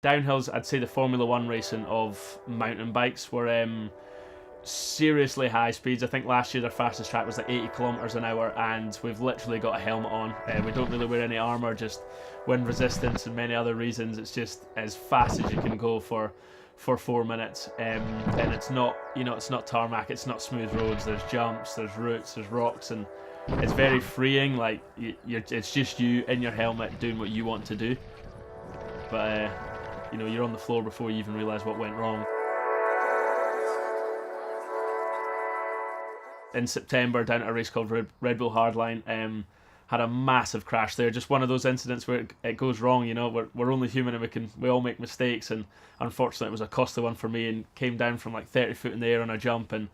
Downhills, I'd say the Formula One racing of mountain bikes were seriously high speeds. I think last year their fastest track was like 80 kilometers an hour, and we've literally got a helmet on. We don't really wear any armor, just wind resistance and many other reasons. It's just as fast as you can go for 4 minutes, and it's not, it's not tarmac, it's not smooth roads. There's jumps, there's roots, there's rocks, and it's very freeing. Like it's just you in your helmet doing what you want to do, but you're on the floor before you even realise what went wrong. In September, down at a race called RedBull Hardline, had a massive crash there. Just one of those incidents where it goes wrong. We're only human and we all make mistakes, and unfortunately it was a costly one for me, and came down from like 30 foot in the air on a jump and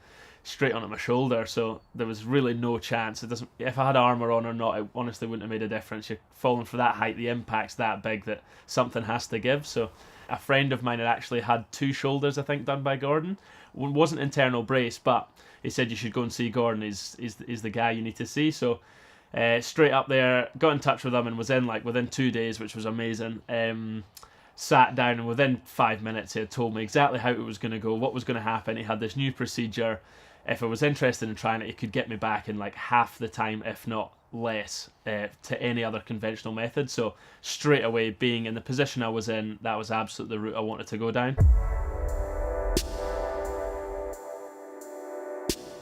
straight onto my shoulder. So there was really no chance. If I had armour on or not, it honestly wouldn't have made a difference. You're falling for that height, the impact's that big that something has to give. So a friend of mine had actually had 2 shoulders, I think, done by Gordon. One wasn't internal brace, but he said you should go and see Gordon. He's the guy you need to see. So straight up there, got in touch with him, and was in like within 2 days, which was amazing. Sat down, and within 5 minutes he had told me exactly how it was going to go, what was going to happen. He had this new procedure. If I was interested in trying it, he could get me back in like half the time, if not less, to any other conventional method. So straight away, being in the position I was in, that was absolutely the route I wanted to go down.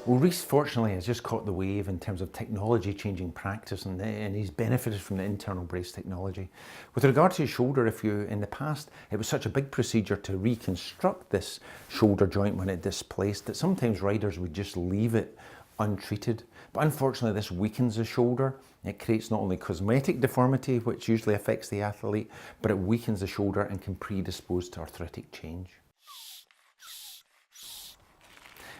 Well, Reece fortunately has just caught the wave in terms of technology changing practice, and he's benefited from the internal brace technology. With regard to his shoulder, in the past it was such a big procedure to reconstruct this shoulder joint when it displaced that sometimes riders would just leave it untreated. But unfortunately this weakens the shoulder. It creates not only cosmetic deformity, which usually affects the athlete, but it weakens the shoulder and can predispose to arthritic change.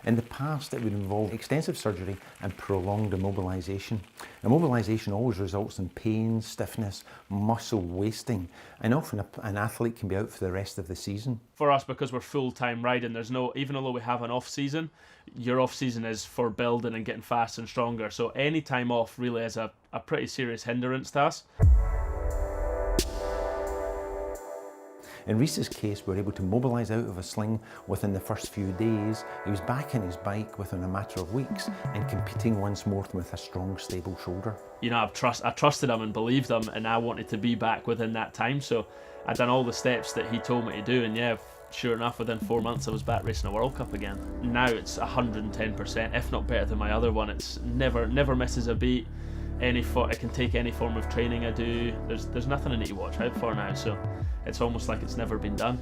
In the past, it would involve extensive surgery and prolonged immobilisation. Immobilisation always results in pain, stiffness, muscle wasting, and often an athlete can be out for the rest of the season. For us, because we're full-time riding, even although we have an off-season, your off-season is for building and getting fast and stronger. So any time off really is a pretty serious hindrance to us. In Reece's case, we were able to mobilise out of a sling within the first few days. He was back on his bike within a matter of weeks and competing once more with a strong, stable shoulder. I trusted him and believed him, and I wanted to be back within that time. So I'd done all the steps that he told me to do, and yeah, sure enough, within 4 months I was back racing a World Cup again. Now it's 110%, if not better than my other one. It's never misses a beat. I can take any form of training I do. There's nothing I need to watch out for now, so it's almost like it's never been done.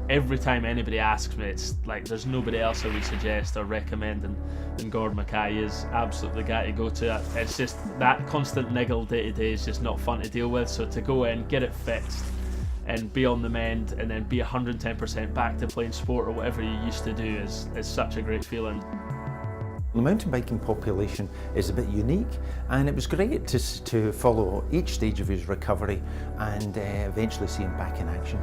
Every time anybody asks me, it's like there's nobody else I would suggest or recommend than Gordon Mackay is absolutely the guy to go to. It's just that constant niggle day to day is just not fun to deal with. So to go in, get it fixed, and be on the mend, and then be 110% back to playing sport or whatever you used to do is such a great feeling. The mountain biking population is a bit unique, and it was great to follow each stage of his recovery and eventually see him back in action.